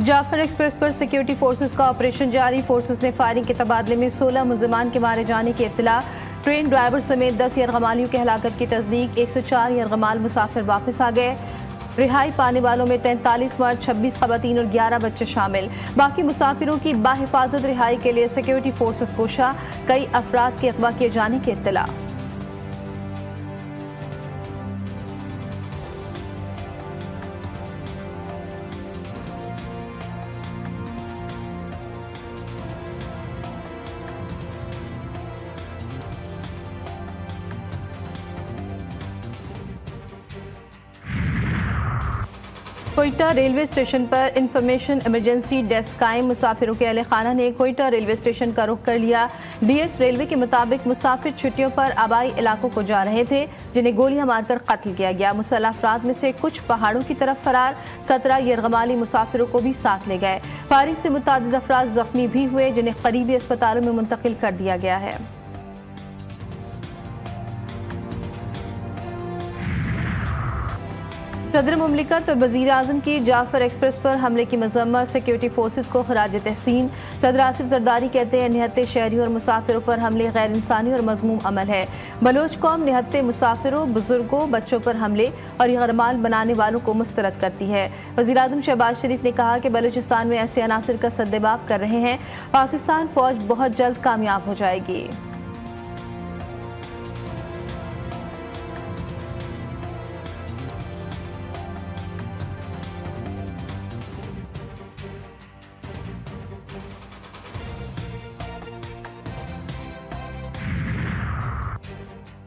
Jafar express पर security forces का operation जारी। फोर्सेस ने फायरिंग के तबादले में 16 मुल्जिमान के मारे जाने की इत्तला। ट्रेन ड्राइवर समेत 10 यरगमालियों की हलाकत की तस्दीक। 104 यरगमाल मुसाफिर वापस आ गए। रिहाई पाने वालों में 43 मर्द, 26 खवातीन और 11 बच्चे शामिल। बाकी मुसाफिरों की बाहिफाजत रिहाई के लिए सिक्योरिटी फोर्सेस कोशा। कई अफराद के अगवा किए जाने की इत्तला। कोयटा रेलवे स्टेशन पर इंफॉर्मेशन इमरजेंसी डेस्क कायम। मुसाफिरों के अहले खाना ने कोयटा रेलवे स्टेशन का रुख कर लिया। डीएस रेलवे के मुताबिक मुसाफिर छुट्टियों पर आबाई इलाकों को जा रहे थे, जिन्हें गोलियां मारकर कत्ल किया गया। मुसल्लह अफराद में से कुछ पहाड़ों की तरफ फरार। 17 यरगमाली मुसाफिरों को भी साथ ले गए। फायरिंग से मुतादिद अफराद जख्मी भी हुए, जिन्हें करीबी अस्पतालों में मुंतकिल कर दिया गया है। सदर मुमलिकत और वज़ीर आज़म की जाफर एक्सप्रेस पर हमले की मज़म्मत। सिक्योरिटी फोर्सेस को खराज तहसीन। सदर आसिफ जरदारी कहते हैं निहत्ते शहरियों और मुसाफिरों पर हमले गैर इंसानी और मज़मूम अमल है। बलोच कौम निहत्ते मुसाफिरों, बुजुर्गों, बच्चों पर हमले और यरगमाल बनाने वालों को मुस्तरद करती है। वज़ीर आज़म शहबाज शरीफ ने कहा कि बलूचिस्तान में ऐसे अनासर का सद्देबाब कर रहे हैं। पाकिस्तान फौज बहुत जल्द कामयाब हो जाएगी।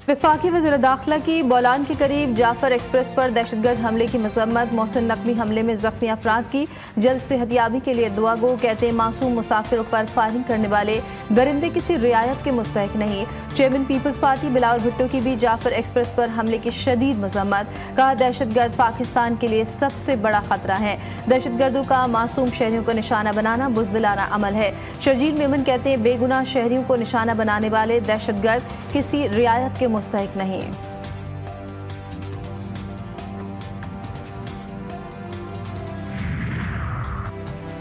वफाकी वज़ीर दाखिला की बोलान के करीब जाफर एक्सप्रेस पर दहशतगर्द हमले की मजम्मत। मोहसिन नकवी हमले में जख्मी अफराद की जल्द सेहतयाबी के लिए दुआ गो। कहते हैं मासूम मुसाफिरों पर फायरिंग करने वाले दरिंदे किसी रियायत के मुस्तहिक नहीं। चेयरमैन पीपल्स पार्टी बिलावल भुट्टो की भी जाफर एक्सप्रेस पर हमले की शदीद मजम्मत। कहा दहशतगर्द पाकिस्तान के लिए सबसे बड़ा खतरा है। दहशतगर्दों का मासूम शहरियों को निशाना बनाना बुज़दिलाना अमल है। शर्जील मेमन कहते हैं बेगुनाह शहरियों को निशाना बनाने वाले दहशतगर्द किसी रियायत के मुस्तहिक नहीं।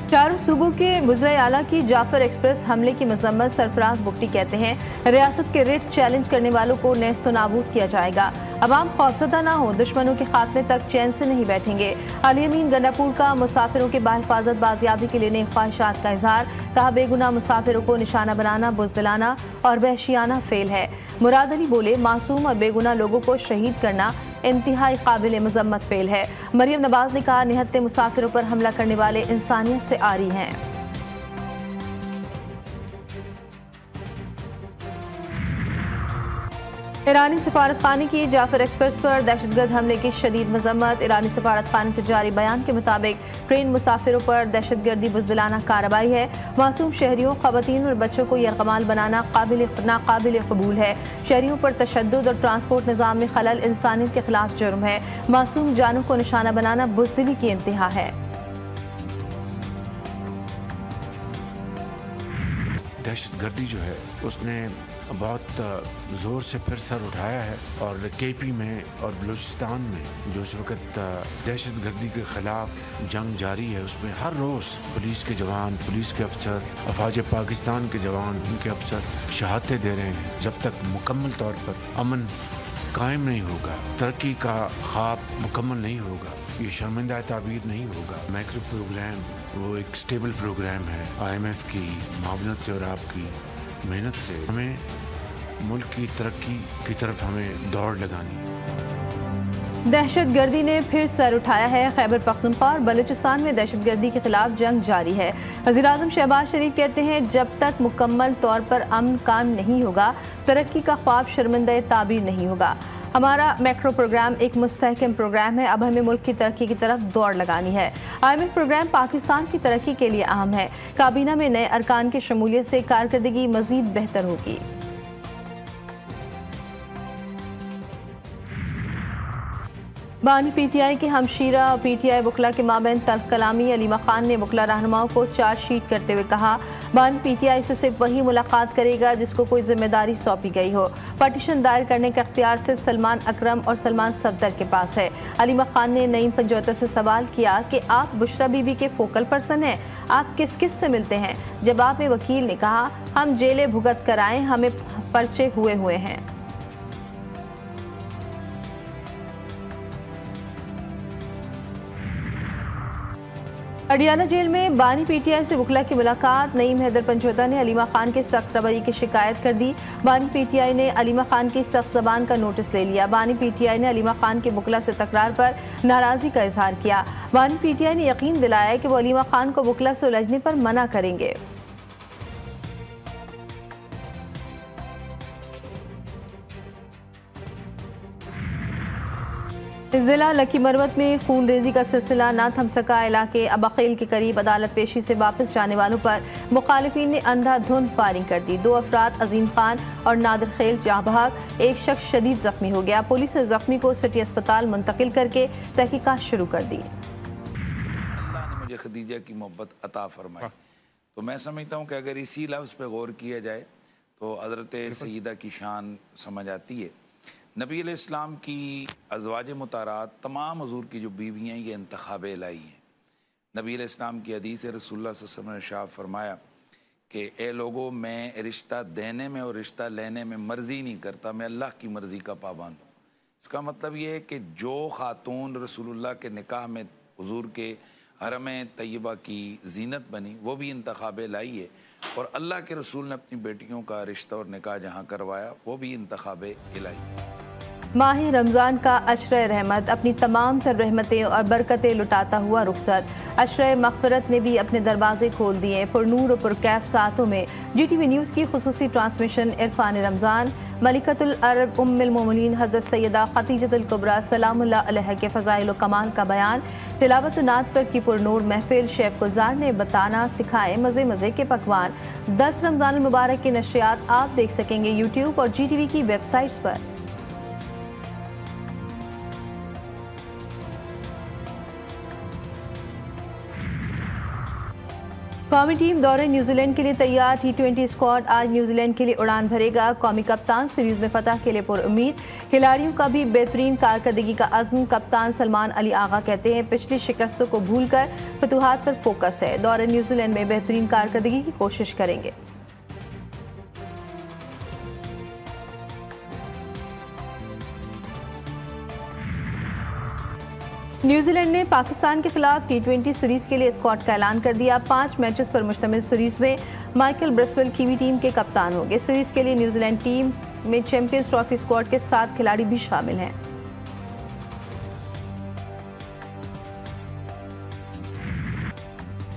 चारों सूबों के वज़ीर आला की जाफर एक्सप्रेस हमले की मजम्मत। सरफराज बुगटी कहते हैं रियासत के रेट चैलेंज करने वालों को नेस्त नाबूद किया जाएगा। अवाम खौफजदा ना हो, दुश्मनों के खात्मे तक चैन से नहीं बैठेंगे। अली अमीन गंडापुर का मुसाफिरों के बाहिफाजत बाजियाबी के लिए नेक ख्वाहिशात का इजहार। कहा बेगुनाह मुसाफिरों को निशाना बनाना बुज़दिलाना और वहशियाना फेल है। मुराद अली बोले मासूम और बेगुनाह लोगों को शहीद करना इंतहाई काबिल मजम्मत फेल है। मरियम नवाज ने कहा निहत्ते मुसाफिरों पर हमला करने वाले इंसानियत से आरी हैं। ईरानी सफारत खाने की जाफर एक्सप्रेस पर दहशतगर्द हमले की शदीद मजम्मत। ईरानी सफारत खाने से जारी बयान के मुताबिक ट्रेन मुसाफिरों पर दहशतगर्दी बुज़दिलाना कार्रवाई है। मासूम शहरियों, खवातीन और बच्चों को यरगमाल बनाना नाकाबिल कबूल है। शहरियों पर तशद्दुद और ट्रांसपोर्ट निज़ाम में खलल इंसानियत के खिलाफ जुर्म है। मासूम जानों को निशाना बनाना बुज़दिली की इंतहा है। दहशतगर्दी जो है उसने बहुत ज़ोर से फिर सर उठाया है और केपी में और बलूचिस्तान में जो इस वक्त दहशतगर्दी के ख़िलाफ़ जंग जारी है, उसमें हर रोज़ पुलिस के जवान, पुलिस के अफसर, अफवाज पाकिस्तान के जवान, उनके अफसर शहादतें दे रहे हैं। जब तक मुकम्मल तौर पर अमन कायम नहीं होगा, तरक्की का ख्वाब मुकम्मल नहीं होगा, ये शर्मिंदा ताबीर नहीं होगा। मैक्रो प्रोग्राम वो एक स्टेबल प्रोग्राम है। IMF की मावनत से और आपकी मेहनत से हमें मुल्क की तरक्की की तरफ हमें दौड़ लगानी। दहशतगर्दी ने फिर सर उठाया है। खैबर पख्तूनख्वा और बलूचिस्तान में दहशतगर्दी के खिलाफ जंग जारी है। वज़ीर आज़म शहबाज शरीफ कहते हैं जब तक मुकम्मल तौर पर अमन कायम नहीं होगा, तरक्की का ख्वाब शर्मिंदा ताबीर नहीं होगा। हमारा मैक्रो प्रोग्राम एक मुस्तहकम प्रोग्राम है। अब हमें मुल्क की तरक्की की तरफ दौड़ लगानी है। IMF प्रोग्राम पाकिस्तान की तरक्की के लिए अहम है। काबीना में नए अरकान की शमूलियत से कारकर्दगी मजीद बेहतर होगी। बानी PTI के हमशीरा और PTI वकला के माबैन तल्ख कलामी। अलीमा खान ने वकला रहनुमाओं को चार्जशीट करते हुए कहा बानी पीटीआई से सिर्फ वही मुलाकात करेगा जिसको कोई जिम्मेदारी सौंपी गई हो। पटिशन दायर करने का इख्तियार सिर्फ सलमान अकरम और सलमान सफदर के पास है। अलीमा खान ने नईम पंजौता से सवाल किया कि आप बुशरा बीबी के फोकल पर्सन हैं, आप किस किस से मिलते हैं? जवाब में वकील ने कहा, हम जेलें भुगत कर आए, हमें पर्चे हुए हैं। हरियाणा जेल में बानी पीटीआई से वकला की मुलाकात। नईम हैदर पंजौता ने अलीमा खान के सख्त रवैये की शिकायत कर दी। बानी पीटीआई ने अलीमा खान की सख्त ज़बान का नोटिस ले लिया। बानी पीटीआई ने अलीमा खान के वकला से तकरार पर नाराज़गी का इजहार किया। बानी पीटीआई ने यकीन दिलाया कि वो अलीमा खान को वकला से उलझने पर मना करेंगे। जिला लकी मरवत में खून रेजी का सिलसिला ना थम सका। इलाके अबाखेल के करीब अदालत पेशी से वापस जाने वालों पर मुखालिफिन ने अंधाधुंध फायरिंग कर दी। 2 अफराद अजीम खान और नादिर खेल जहाँ भाग, एक शख्स शदीद जख्मी हो गया। पुलिस ने जख्मी को सिटी अस्पताल मुंतकिल करके तहकीकात शुरू कर दी। अल्लाह ने मुझे खदीजा की मोहब्बत अता फरमाई, तो मैं समझता हूँ कि अगर इसी लफ्ज़ पे गौर किया जाए तो हज़रत सईदा की शान समझ आती है। नबी अलैहिस्सलाम की अज़वाज मुतारात तमाम हुज़ूर की जो बीवियाँ ये इंतखाब इलाही हैं। नबी अलैहिस्सलाम की हदीस रसूलुल्लाह सल्लल्लाहु अलैहि वसल्लम ने इरशाद फरमाया कि ए लोगों, मैं रिश्ता देने में और रिश्ता लेने में मर्ज़ी नहीं करता, मैं अल्लाह की मर्ज़ी का पाबंद हूँ। इसका मतलब ये है कि जो ख़ातून रसूलुल्लाह के निकाह में हुज़ूर के हरम तय्यबा की जीनत बनी वो भी इंतखाब इलाही है, और अल्लाह के रसूल ने अपनी बेटियों का रिश्ता और निकाह जहाँ करवाया वो भी इंतखाब इलाही। माह रमज़ान का अशर रहमत अपनी तमाम तर रहमतें और बरकतें लुटाता हुआ रुखसत। अशर मग़फ़िरत ने भी अपने दरवाजे खोल दिए। पुरनूर और पुरकैफ सातों में GTV न्यूज़ की खुसूसी ट्रांसमिशन इरफान रमज़ान, मलिकतुल अरब उम्मुल मोमिनीन हज़रत सैयदा खतीजतुल कुबरा सलामुल्लाह अलैहा के फ़ज़ाइल व कमाल का बयान, तिलावत नात पर की पुरनूर महफिल, शेफ़ गुलजार ने बताना सिखाए मज़े मज़े के पकवान। 10 रमज़ान मुबारक की नशरियात आप देख सकेंगे यूट्यूब और GTV की वेबसाइट्स पर। कौमी टीम दौरे न्यूजीलैंड के लिए तैयार। T20 स्क्वाड आज न्यूजीलैंड के लिए उड़ान भरेगा। कौमी कप्तान सीरीज में फतह के लिए पुरुम्मीद। खिलाड़ियों का भी बेहतरीन कारकर्दगी का अज़्म। कप्तान सलमान अली आगा कहते हैं, पिछली शिकस्तों को भूलकर फतुहात पर फोकस है। दौरे न्यूजीलैंड में बेहतरीन कारकर्दगी की कोशिश करेंगे। न्यूजीलैंड ने पाकिस्तान के खिलाफ T20 सीरीज के लिए स्क्वाड का ऐलान कर दिया। 5 मैचेस पर मुश्तमिल सीरीज में माइकल ब्रेसवेल कीवी टीम के कप्तान होंगे। सीरीज के लिए न्यूजीलैंड टीम में चैंपियंस ट्रॉफी स्क्वाड के 7 खिलाड़ी भी शामिल हैं।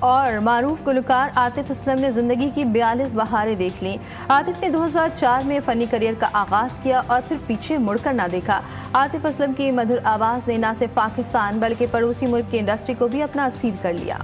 और मारूफ गुलकार आतिफ असलम ने जिंदगी की 42 बहारें देख लीं। आतिफ ने 2004 में फ़नी करियर का आगाज़ किया और फिर पीछे मुड़कर ना देखा। आतिफ असलम की मधुर आवाज़ ने न सिर्फ पाकिस्तान बल्कि पड़ोसी मुल्क की इंडस्ट्री को भी अपना असीर कर लिया।